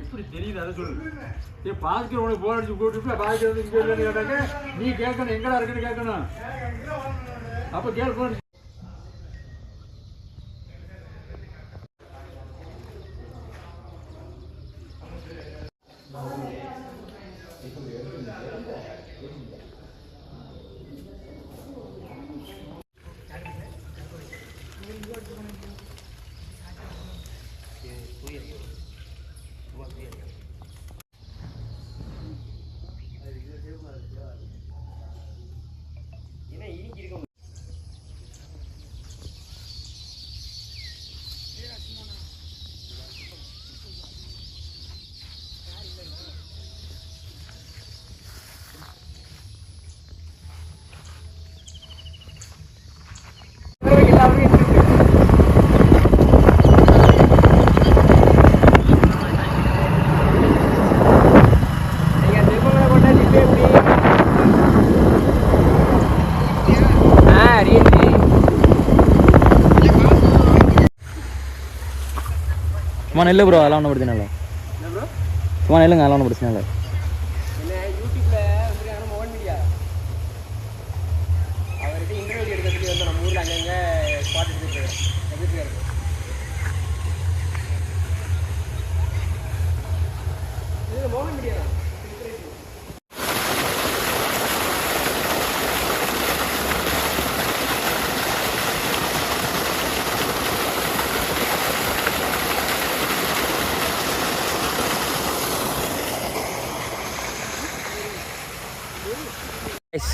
எப்படி தெரியுது அதை சொல்லு. பாஸ்கர் உனக்கு போன் அடிச்சு கூப்பிட்டு பாஸ்கர் வந்து இங்கே இல்லைன்னு கேட்டாக்க நீ கேட்கணும் எங்கடா இருக்குன்னு கேட்கணும். அப்போ கேள் போன் சும்மா நெல்லு ப்ரோ, அதெல்லாம் ஒன்றும் பிரச்சனை இல்லை. சும்மா நெல்லுங்க, அதெல்லாம் ஒன்றும் பிரச்சனை இல்லை. யூடியூப்ல வந்து மோகன் மீடியா அவர்கிட்ட இன்டர்வியூ எடுக்கிறதுக்கு வந்து நம்ம ஊரில் அங்கங்கே ஸ்பாட் எடுத்துருக்காரு. இது மோகன் மீடியா தான்.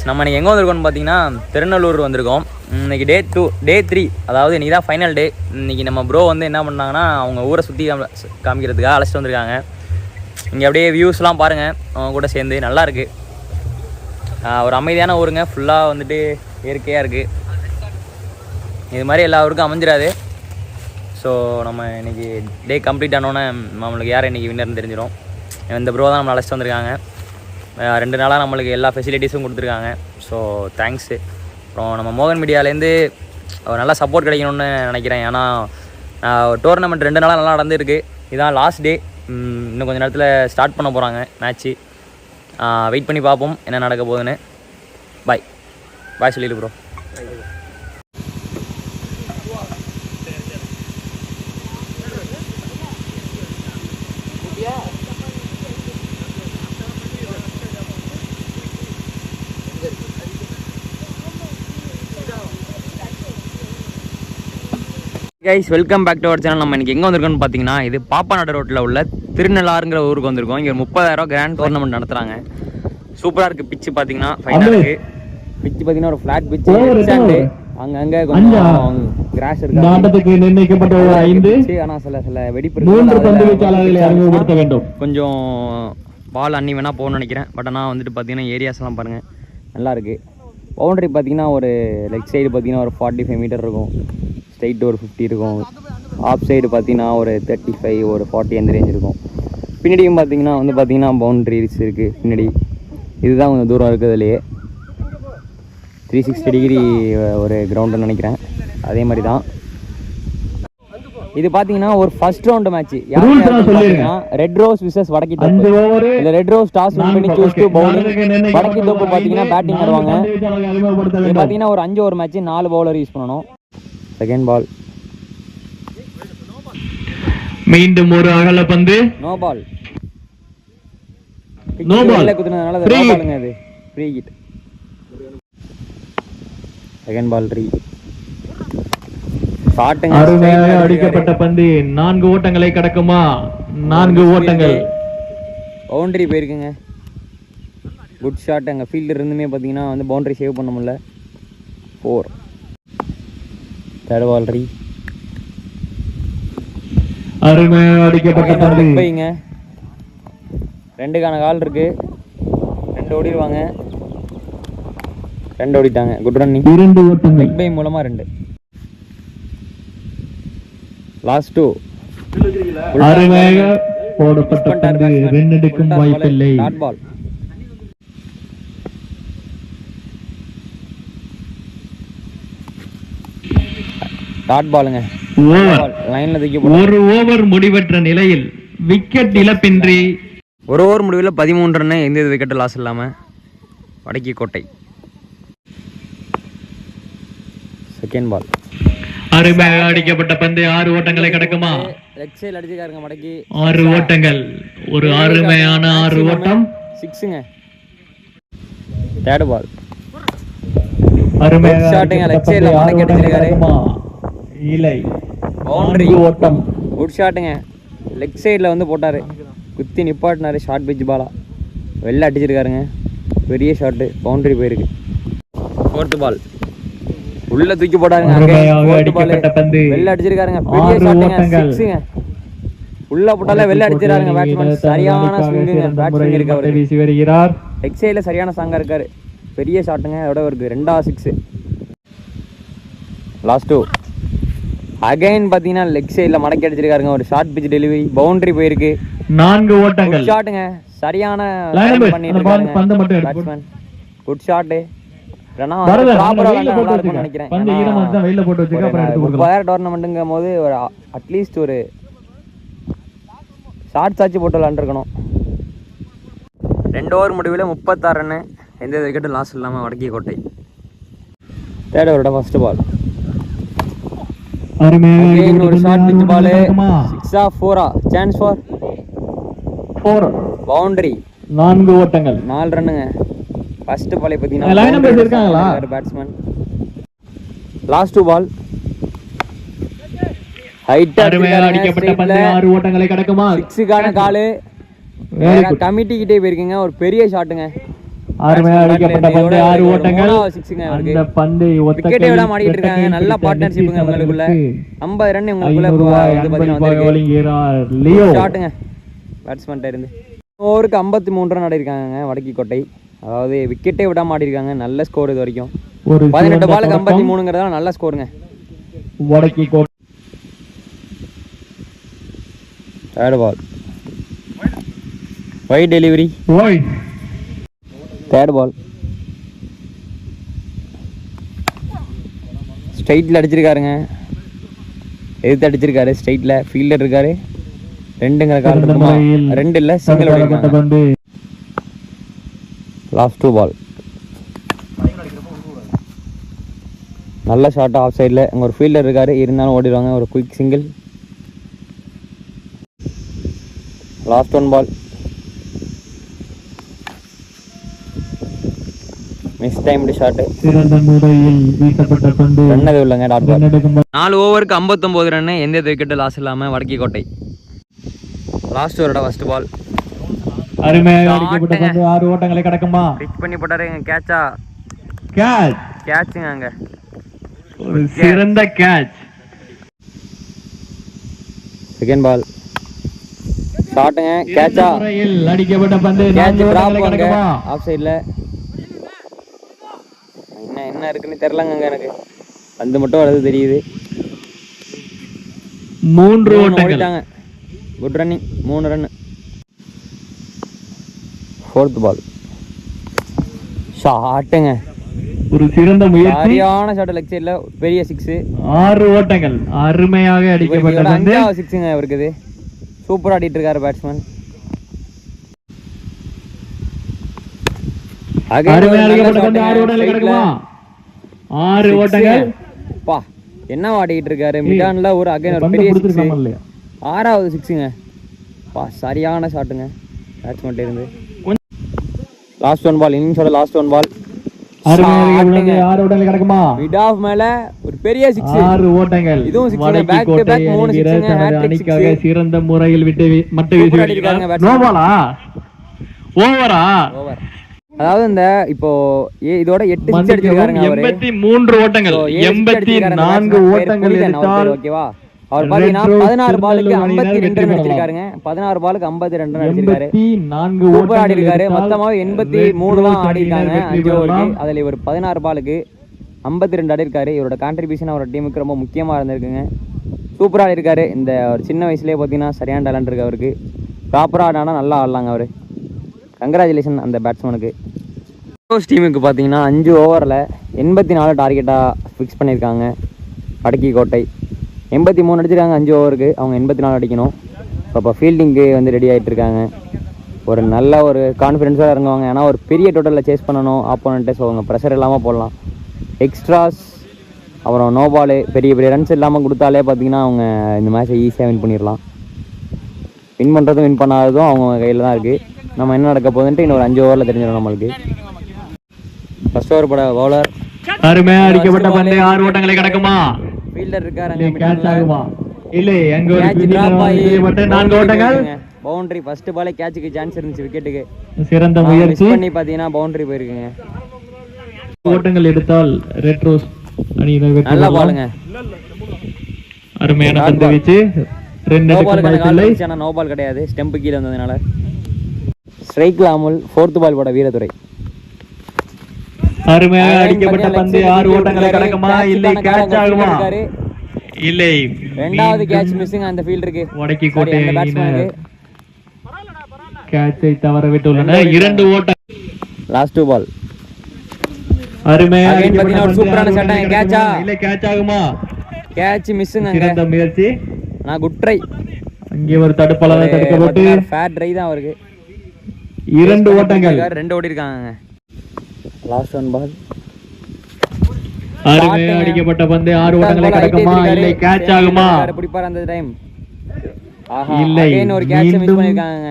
நம்ம இன்றைக்கி எங்கே வந்திருக்கோம்னு பார்த்தீங்கன்னா திருநெல்லூர் வந்திருக்கோம். இன்றைக்கி டே 3, அதாவது இன்றைக்கி தான் ஃபைனல் டே. இன்றைக்கி நம்ம ப்ரோ வந்து என்ன பண்ணாங்கன்னா அவங்க ஊரை சுற்றி காமிக்கிறதுக்காக அழைச்சிட்டு வந்திருக்காங்க. இங்கே அப்படியே வியூஸ்லாம் பாருங்கள், அவங்க கூட சேர்ந்து நல்லாயிருக்கு. ஒரு அமைதியான ஊருங்க, ஃபுல்லாக வந்துட்டு இயற்கையாக இருக்குது. இது மாதிரி எல்லா ஊருக்கும் அமைஞ்சிடாது. ஸோ நம்ம இன்றைக்கி டே கம்ப்ளீட் ஆனோன்னே நம்மளுக்கு யார் இன்றைக்கி வின்னர்னு தெரிஞ்சிடும். இந்த ப்ரோ தான் நம்மளை அழைச்சிட்டு வந்திருக்காங்க. 2 நாளாக நம்மளுக்கு எல்லா ஃபெசிலிட்டிஸும் கொடுத்துருக்காங்க. So thanks. அப்புறம் நம்ம மோகன் மீடியாவிலேருந்து ஒரு நல்ல சப்போர்ட் கிடைக்கணும்னு நினைக்கிறேன். ஏன்னா டோர்னமெண்ட் 2 நாளாக நல்லா நடந்துருக்கு. இதுதான் லாஸ்ட் டே. இன்னும் கொஞ்சம் நேரத்தில் ஸ்டார்ட் பண்ண போகிறாங்க மேட்ச்சு. வெயிட் பண்ணி பார்ப்போம் என்ன நடக்க போகுதுன்னு. பாய் சொல்லிடு bro. Guys, welcome back to our channel. நம்ம இன்றைக்கி எங்கே வந்திருக்கோம்னு பார்த்தீங்கன்னா, இது பாப்பாநாடு ரோட்டில் உள்ள திருநள்ளாறுங்கிற ஊருக்கு வந்திருக்கோம். இங்கே ஒரு 30,000 கிராண்ட் டோர்னமெண்ட் நடத்துகிறாங்க. சூப்பராக இருக்குது. பிச்சு பார்த்தீங்கன்னா ஃபைனாக இருக்குது. பிச்சு பார்த்தீங்கன்னா ஒரு ஃப்ளாட் பிச்சு, அங்கங்கே கொஞ்சம் கிராஸ் இருக்குது. ஆனால் சில வெடிப்பு கொஞ்சம் பால் அன்னி வேணால் போகணும்னு நினைக்கிறேன். பட் ஆனால் வந்துட்டு பார்த்தீங்கன்னா ஏரியாஸ்லாம் பாருங்கள் நல்லாயிருக்கு. பவுண்டரி பார்த்தீங்கன்னா ஒரு லெக் சைடு பார்த்தீங்கன்னா ஒரு 45 மீட்டர் இருக்கும். ஸ்ட்ரைட் ஒரு 50 இருக்கும். ஆஃப் சைடு பார்த்தீங்கன்னா ஒரு 35 ஒரு 40 அந்த ரேஞ்ச் இருக்கும். பின்னாடியும் பார்த்தீங்கன்னா பவுண்ட்ரிஸ் இருக்குது பின்னாடி. இதுதான் கொஞ்சம் தூரம் இருக்கிறதுலையே 360 டிகிரி ஒரு கிரவுண்டுன்னு நினைக்கிறேன். அதே மாதிரி தான் இது பார்த்தீங்கன்னா ஒரு first round match. Red rose versus Vadakki Thoppu. இந்த ரெட் ரோஸ் டாஸ் வின் பண்ணி choose to bowling. Vadakki Thoppu பார்த்தீங்கன்னா பேட்டிங் ஆடுவாங்க. இது பார்த்தீங்கன்னா ஒரு 5 ஓவர் மேட்ச், 4 பவுலர் யூஸ் பண்ணணும். செகண்ட் பால், மீண்டும் ஒரு அகல பந்து. No ball. குத்துனதுனால நோ பாலுங்க. அது ஃப்ரீ ஹிட். செகண்ட் பால் ரீ ஷாட்டுங்க. அடிக்கப்பட்ட பந்து 4 ஓட்டங்களை கடக்குமா? 4 ஓட்டங்கள். பவுண்டரி போயிருக்குங்க. Good shot. அங்கே ஃபீல்டர் இருந்துமே பார்த்தீங்கன்னா வந்து பவுண்டரி சேவ் பண்ண முடியல. 4. தேர்ட் பால் ரீ. அருமையாக அடிக்கப்பட்ட பந்து. பைங்க 2க்கான கால் இருக்கு. 2 ஓடிடுவாங்க. 2 ஓடிட்டாங்க. Good running. 2 ஓட்டங்கள். பிக் பை மூலமா 2. லாஸ்ட் 2. அருமையாக போடப்பட்ட பந்து. 2 எடுக்கும் வாய்ப்பில்லை. டாட் பால். டாட் பாலுங்க. லைன்ல தூக்கி ஒரு ஓவர் முடிவற்ற நிலையில் விக்கெட் இழப்பின்றி ஒரு ஓவர் முடிவில் 13 ரன்னு, எந்த விக்கெட்டு லாஸ் இல்லாமல் வடக்கி கோட்டை. செகண்ட் பால் அருமையாக அடிக்கப்பட்ட பந்து 6 ஓட்டங்களை கடக்குமா? லெக் சைடில் அடிச்சிருக்காருங்க வடக்கி. 6 ஓட்டங்கள், ஒரு அருமையான 6 ஓட்டம். 6ங்க. தேர்ட் பால் அருமையாக ஷாட்டுங்க, லெக் சைடில் வடக்கி அடிச்சிருக்காரு. இலை பவுண்டரி ஓட்டம். குட் ஷாட்டுங்க, லெக் சைடில் வந்து போட்டார், குத்தி நிப்பாட்டினார். ஷார்ட் பிச் பாலா வெளில அடிச்சிருக்காருங்க, பெரிய ஷாட்டு, பவுண்டரி போயிருக்கு. ஃபோர்த்து பால் உள்ள தூக்கி போட்டாருங்க, வெளில அடிச்சிருக்காருங்க, பெரிய ஷாட்டுங்க, 6ங்க. உள்ள போட்டாலே வெளில அடிச்சிருக்காருங்க பேட்ஸ்மேன். சரியான ஸ்விங்குங்க, பேட்ஸ்மேன் இருக்கு அவரு, வீசி வருகிறார். லெக் சைடில் சரியான சாங்கா இருக்காரு, பெரிய ஷாட்டுங்க. அதோட இருக்கு 2வது 6. லாஸ்ட் 2 அகைன் பார்த்தீங்கன்னா லெக் சைடில் மடக்கி அடிச்சிருக்காருங்க, ஒரு ஷார்ட் பிச் டெலிவரி, பவுண்டரி போயிருக்கு. 4 ஓட்டங்கள். ஷாட்டுங்க, சரியான பண்ணிட்டு இருக்காருங்க பேட்ஸ்மேன். Good shot. டோர்னமெண்ட்டுங்கும் போது ஒரு அட்லீஸ்ட் ஒரு ஷார்ட்ஸ் ஆச்சு போட்டு விளாண்டுருக்கணும். 2 ஓவர் முடிவில் 36 ரன்னு, எந்த விக்கெட்டும் லாஸ் இல்லாமல் வடக்கி கோட்டை. தேர்ட் ஓவரோட ஃபர்ஸ்ட் பால் ஒரு ஷார்ட் பிச் பால், 6ஆ 4ஆ, சான்ஸ் ஃபார் 4 பவுண்டரி. 4 ஓட்டங்கள், 4 ரன்னுங்க. ஃபர்ஸ்ட் பால் பார்த்தீங்கன்னா பேட்ஸ்மேன். லாஸ்ட் 2 பால் ஹைட்டா அடிக்கப்பட்ட பந்து 6 ஓட்டங்களை கடக்குமா? 6க்கான காலு கமிட்டி கிட்டே போயிருக்குங்க, ஒரு பெரிய ஷாட்டுங்க. அருமையாக அடிக்கப்பட்ட பந்து 6 ஓட்டங்கள். 6ங்க. அந்த பந்து விக்கெட்டே விட மாட்டிட்டு இருக்காங்க. நல்ல பார்ட்னர்ஷிப்ங்க உங்களுக்குள்ள. 50 ரன் உங்களுக்குள்ள ஷாட்டுங்க பேட்ஸ்மேன் இருந்து. ஓவருக்கு 53 ரன் ஆடிருக்காங்க வடக்கி கோட்டை. அதாவது விக்கெட்டே விட மாட்டிருக்காங்க. நல்ல ஸ்கோர் இது வரைக்கும். 18 பாலுக்கு 53ங்கிறதால நல்ல ஸ்கோருங்க Vadakki Kottai. Third ball wide delivery, third ball ஸ்ட்ரைட்டில் அடிச்சிருக்காருங்க, எதிர்த்து அடிச்சிருக்காரு ஸ்ட்ரைட்டில். ஃபீல்டர் இருக்காரு, 2ங்கிற கால் இருக்குமா? 2 இல்லை, சிங்கிள் அடிக்கிறாங்க. லாஸ்ட் 2 பால் நல்ல ஷாட் ஆஃப் சைடில். அங்கே ஒரு ஃபீல்டர் இருக்காரு, இருந்தாலும் ஓடிடுவாங்க. ஒரு quick single. Last 1 ball miss timed shot. Run எதுவும் இல்லைங்க. 4 ஓவருக்கு 59 ரன்னு, எந்த விக்கெட்டு லாஸ் இல்லாமல் வடக்கி கோட்டை. லாஸ்ட் ஓவரோட ஃபர்ஸ்ட் பால் அருமையாக அடிக்கப்பட்ட பந்து 6 ஓட்டங்களை கடக்குமா? பிச் பண்ணி போட்டாரு. கேட்சா? கேட்சுங்க. அங்க ஒரு சிறந்த கேட்ச். செகண்ட் பால் ஷாட்டுங்க, கேட்சா? அடிக்கப்பட்ட பந்து கேட்ச் டிராப் அங்க ஆஃப் சைடுல. என்ன இருக்குன்னு தெரியலங்க எனக்கு, பந்து மட்டும் வரது தெரியுது. 3 ஓட்டங்கள். Good running, 3 run. Fourth ball ஷாட்டுங்க, ஒரு சிறந்த முயற்சி, சரியான ஷாட், லெக் சைடுல பெரிய 6. 6 ஓட்டங்கள், அருமையாக அடிக்கப்பட்ட பந்து. 5வது 6ங்க இவருக்கு. இது சூப்பரா ஆடிட்டு இருக்காரு பேட்ஸ்மேன். பா என்ன ஆடிட்டு இருக்காரு மிடான்ல. ஒரு அகைன் ஒரு பெரிய 6, 6வது 6ங்க. பா சரியான ஷாட்டுங்க பேட்ஸ்மேன் இருந்து. லாஸ்ட் 1 பால், இன்னிங்ஸோட லாஸ்ட் 1 பால். 6 ஓட்டங்கள் கடக்குமா? மிட் ஆஃப் மேல ஒரு பெரிய 6. 6 ஓட்டங்கள். இதுவும் 6 பேக் டு பேக் 3 6ங்க. அணிக்காக சிறந்த முறையில் மட்டை வீசி அடிக்கிறாங்க. நோ பாலா? ஓவரா? ஓவர். அதாவது இந்த இப்போ இதோட 8 சிக்ஸ் அடிச்சிருக்காருங்க அவரு. 83 ஓட்டங்கள், 84 ஓட்டங்கள் எடுத்தால் ஓகேவா? அவர் பாத்தீங்கன்னா 16 பாலுக்கு 52 ரன் அடிச்சிருக்காருங்க. 16 பாலுக்கு 52 ரன் அடிச்சிருக்காரு. 84 சூப்பரா ஆடி இருக்காரு. மொத்தமாவே 83 தான் ஆடி இருக்காங்க 5 ஓவருக்கு. அதுல இவர் 16 பாலுக்கு 52 ஆடி இருக்காரு. இவரோட கான்ட்ரிபியூஷன் அவரோட டீமுக்கு ரொம்ப முக்கியமா இருந்திருக்குங்க. சூப்பரா ஆடி இருக்காரு. இந்த ஒரு சின்ன வயசுலயே பாத்தீங்கன்னா சரியான டேலண்ட் இருக்கு அவருக்கு. ப்ராப்பரா ஆடினா நல்லா ஆடலாங்க அவரு. கங்க்ராச்சுலேஷன் அந்த பேட்ஸ்மேனுக்கு. டீமுக்கு பார்த்தீங்கன்னா 5 ஓவரில் 84 டார்கெட்டாக ஃபிக்ஸ் பண்ணியிருக்காங்க வடக்கி கோட்டை. 83 அடிச்சிருக்காங்க 5 ஓவருக்கு. அவங்க 84 அடிக்கணும். இப்போ ஃபீல்டிங்க்கு வந்து ரெடி ஆகிட்டு இருக்காங்க. ஒரு நல்ல ஒரு கான்ஃபிடென்ஸாக இறங்குவாங்க. ஏன்னா ஒரு பெரிய டோட்டலில் சேஸ் பண்ணணும் ஆப்போனண்ட்டை. ஸோ அவங்க ப்ரெஷர் இல்லாமல் போடலாம். எக்ஸ்ட்ராஸ் அப்புறம் நோ பாலு பெரிய பெரிய ரன்ஸ் இல்லாமல் கொடுத்தாலே பார்த்தீங்கன்னா அவங்க இந்த மேட்ச்சை ஈஸியாக வின் பண்ணிடலாம். வின் பண்ணுறதும் வின் பண்ணாததும் அவங்க கையில் தான் இருக்குது. நம்ம என்ன நடக்க போகுதுன்ட்டு இன்னொரு 5 ஓவரில் தெரிஞ்சிடும் நம்மளுக்கு. ஃபர்ஸ்ட் ஓவர் போட பவுலர் அருமையா அடிக்கப்பட்ட பந்து 6 ஓட்டங்களை கடக்குமா? ஃபீல்டர் இருக்காரு. கேட்ச் ஆகுமா? இல்லை, அங்க ஒரு மட்டும் 4 ஓட்டங்கள். பவுண்டரி ஃபர்ஸ்ட் பாலே கேட்சுக்கு சான்ஸ் இருந்துச்சு விக்கெட்டுக்கு. சிறந்த முயற்சி பண்ணி பார்த்தீங்கன்னா பவுண்டரி போயிருக்குங்க. ஓட்டங்கள் எடுத்தால் ரெட் ரோஸ் அணியினர் வெற்றி நல்லா பாலுங்க. அருமையான பந்து வீச்சு. 2 எடுக்க நோ பால் கிடையாது. ஸ்டெம்பு கீழே வந்ததுனால ஸ்ட்ரைக்ல அமுல். 4th பால் போட வீரதுரை. அருமையாக அடிக்கப்பட்ட பந்து 6 ஓட்டங்களை கடக்குமா? இல்லை, கேட்ச் ஆகுமா? இல்லை, இரண்டாவது கேட்ச் மிஸ்ஸிங் அந்த ஃபீல்டருக்கு. வடக்கி கோட்டை கேட்சை தவற விட்டுள்ளனர். 2 ஓட்டம். லாஸ்ட் 2 பால். அருமையாக அடிக்கப்பட்ட ஒரு சூப்பரான ஷாட். கேட்சா? இல்லை, கேட்ச் ஆகுமா? Catch missing. சிறந்த முயற்சி. நான் குட் ட்ரை. அங்கே ஒரு தடுப்பாளரை தடுக்கப்பட்டு ஃபேர் ட்ரை தான் அவருக்கு. 2 ஓட்டங்கள். 2 ஓடி இருக்காங்க. Last 1 ball. அருமையாக அடிக்கப்பட்ட பந்து 6 ஓட்டங்களை கடக்குமா? இல்லை, கேட்ச் ஆகுமா? பிடிப்பார் அந்த டைம். இல்லை, ஒரு கேட்ச் மிஸ் பண்ணிருக்காங்க.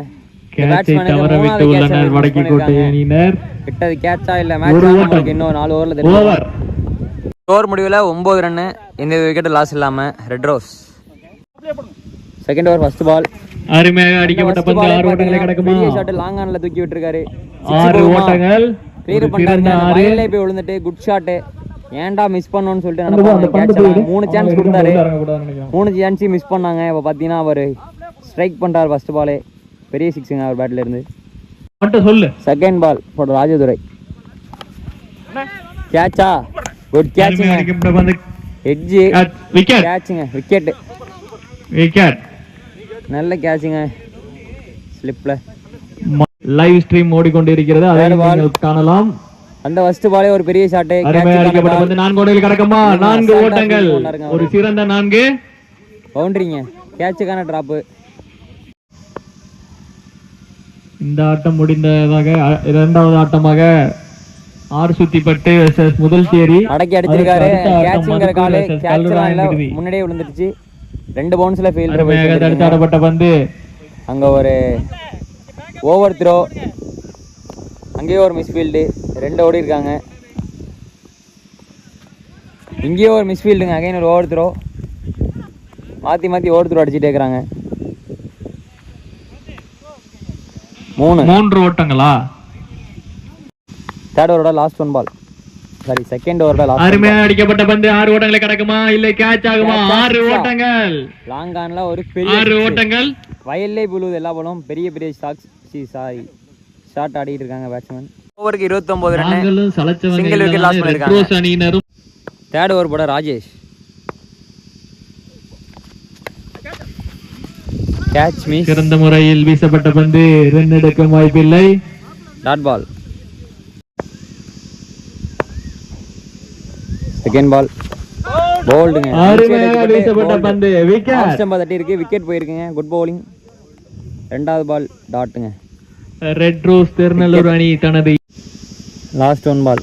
கேட்சை தவற விட்டுள்ளனர் வடக்கி கோட்டை அணியினர். கிட்டது கேட்சா இல்ல மேட்ச் இன்னும் 4 ஓவர்ல தெரியும். ஓவர். ஸ்கோர் முடிவுல 9 ரன். எந்த விக்கெட் லாஸ் இல்லாம red rose. Second over first ball. அருமையாக அடிக்கப்பட்ட பந்து 6 ஓட்டங்களை கடக்குமா? பெரிய ஷாட் லாங் ஆன்ல தூக்கி விட்டுருக்காரு. 6 ஓட்டங்கள். கிளியர் பண்ணாரு. வயல்ல போய் விழுந்துட்டு குட் ஷாட். ஏன்டா மிஸ் பண்ணோம்னு சொல்லிட்டு நினைப்பாங்க. 3 சான்ஸ் கொடுத்தாரு. 3 சான்ஸ் மிஸ் பண்ணாங்க. இப்போ பார்த்தீங்கன்னா அவர் ஸ்ட்ரைக் பண்றாரு ஃபர்ஸ்ட் பாலே. பெரிய சிக்ஸுங்க அவர் பேட்ல இருந்து. மட்டும் சொல்லு. செகண்ட் பால் போட ராஜதுரை. கேட்சா? குட் கேட்சுங்க. Edge wicket. கேட்சுங்க. விக்கெட். விக்கெட். நல்ல கேட்சுங்க. ஸ்லிப்ல லைவ் ஸ்ட்ரீம் ஓடிக்கொண்டிருக்கிறது. அதை நீங்கள் காணலாம். அந்த ஃபர்ஸ்ட் பாலே ஒரு பெரிய ஷாட். அருமையாக அடிக்கப்பட்ட பந்து 4 ஓட்டங்கள் கடக்குமா? 4 ஓட்டங்கள். ஒரு சிறந்த 4 பவுண்டரிங்க. கேட்சுக்கான டிராப். இந்த ஆட்டம் முடிந்ததாக 2வது ஆட்டமாக ஆர் சுத்திப்பட்டு முதல் சேரி அடக்கி அடிச்சிருக்காரு. கேட்ச்ங்கற காலே கேட்ச்ல முன்னாடியே விழுந்துருச்சு. 2 பவுன்ஸ்ல ஃபீல்டர் போய் தடுத்து ஆடப்பட்ட பந்து. அங்க ஒரு ஓவர் த்ரோ. அங்கேயே ஒரு மிஸ் ஃபீல்டு. 2 ஓடி இருக்காங்க. இங்கேயே ஒரு மிஸ் ஃபீல்டுங்க. அகைன் ஒரு ஓவர் த்ரோ. மாத்தி ஓவர் த்ரோ அடிச்சுட்டே இருக்காங்க. 3 ஓட்டங்களா? தேர்ட் ஓவரோட லாஸ்ட் 1 பால். சாரி, செகண்ட் ஓவரோட லாஸ்ட். அருமையாக அடிக்கப்பட்ட பந்து 6 ஓட்டங்களை கடக்குமா? இல்லை, கேட்ச் ஆகுமா? 6 ஓட்டங்கள். லாங் ஆன்ல ஒரு பெரிய 6 ஓட்டங்கள். வயல்லே புழுது எல்லா பாலும். பெரிய பெரிய ஷாட் ஆடிட்டு இருக்காங்க பேட்ஸ்மேன். ஓவருக்கு 29 ரன். சிங்கிள் விக்கெட் லாஸ் பண்ணிருக்காங்க. தேர்ட் ஓவர் போட ராஜேஷ். Catch miss. சிறந்த முறையில் வீசப்பட்ட பந்து. ரன் எடுக்க வாய்ப்பில்லை. Dot ball. Second ball. போல்டுங்க. வீசப்பட்ட பந்து. விக்கெட். ஸ்டம்பை தட்டி இருக்கு. விக்கெட் போயிருக்குங்க. Good bowling. 2வது பால் டாட்டுங்க. ரெட் ரோஸ் திருநெல்லூர் அணி தனது லாஸ்ட் 1 பால்.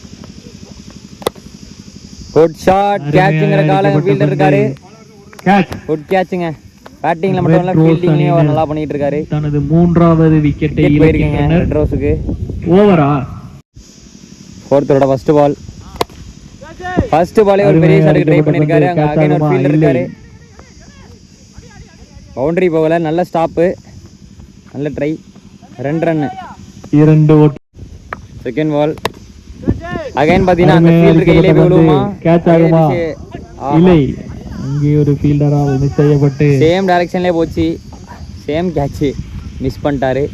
Good shot. கேட்ச்ங்கற கால ஃபீல்டர் இருக்காரு. கேட்ச். குட் கேட்ச்ங்க. பேட்டிங்ல மட்டும் இல்ல ஃபீல்டிங்லயும் அவர் நல்லா பண்ணிட்டு இருக்காரு. தனது 3வது விக்கெட்டை இழந்திருக்காங்க ரெட் ரோஸ்க்கு. ஓவரா? 4th ஓட ஃபர்ஸ்ட் பால். ஃபர்ஸ்ட் பாலே ஒரு பெரிய ஷாட் ட்ரை பண்ணிருக்காரு. அங்க அகைன் ஒரு ஃபீல்டர் இருக்காரு. பவுண்டரி போகல. நல்ல ஸ்டாப். நல்ல ட்ரை. 2 ரன். 2 ஓட்டம். Second ball. அகைன் பாத்தீங்கன்னா அந்த ஃபீல்டர் கையிலே விழுமா? கேட்ச் ஆகுமா? இல்லை, அங்கே ஒரு ஃபீல்டரால் மிஸ் செய்யப்பட்டு சேம் டைரக்ஷன்லயே போச்சு. சேம் கேட்ச் மிஸ் பண்ணிட்டாரு.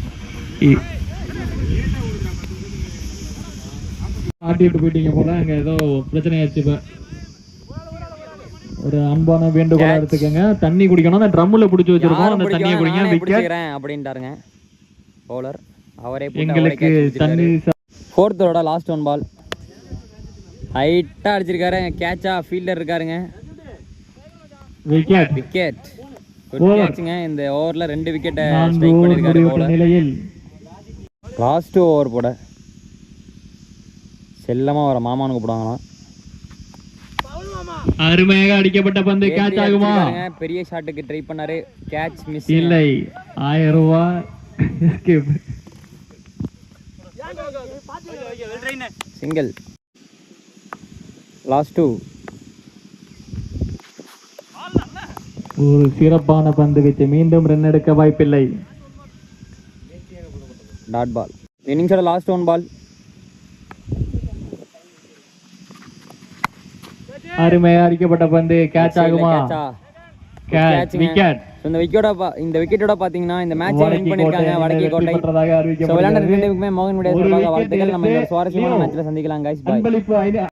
ஆட்டிட்டு போயிட்டீங்க போல. அங்க ஏதோ பிரச்சனை ஆச்சு. இப்ப ஒரு அன்பான வேண்டுகோளா எடுத்துக்கங்க. தண்ணி குடிக்கணும். அந்த ட்ரம்ல புடிச்சு வச்சிருக்கோம். அந்த தண்ணியை குடிங்க. விக்கெட் அப்படின்ட்டாருங்க பவுலர். அவரே எங்களுக்கு தண்ணி. 4th ஓட லாஸ்ட் 1 பால். ஹைட்டா அடிச்சிருக்காரு. கேட்சா? ஃபீல்டர் இருக்காருங்க. விக்கெட். விக்கெட். குட் கேட்சுங்க. இந்த ஓவரில் 2 விக்கெட்டை 4 ஸ்ட்ரைக் ஓவர் பண்ணியிருக்காரு முடிவுற்ற பவுலர். நிலையில் லாஸ்ட் ஓவர் போட செல்லமாக வர மாமான்னு கூப்பிடுவாங்களாம். அருமையாக அடிக்கப்பட்ட பந்து கேட்ச் ஆகுமா? பெரிய ஷாட்டுக்கு ட்ரை பண்ணாரு, கேட்ச் மிஸ். இல்லை, 1000 ரூபாய் escape. சிங்கிள். லாஸ்ட் 2. ஒரு சிறப்பான பந்து வீச்சு, மீண்டும் ரன் எடுக்க வாய்ப்பில்லை. Dot ball. இன்னிங்ஸோட லாஸ்ட் 1 பால். அருமையாக அடிக்கப்பட்ட பந்து கேட்ச் ஆகுமா? Catch, wicket. இந்த விக்கெட்டோட பாத்தீங்கன்னா இந்த மேட்சை வின் பண்ணிருக்காங்க வடக்கே கோட்டை. சோ விளையாண்ட ரெண்டு டீமுக்குமே மோகன் மீடியா சார்பாக வாழ்த்துக்கள். நம்ம இந்த சுவாரஸ்யமான மேட்ச்ல சந்திக்கலாம் गाइस. பை.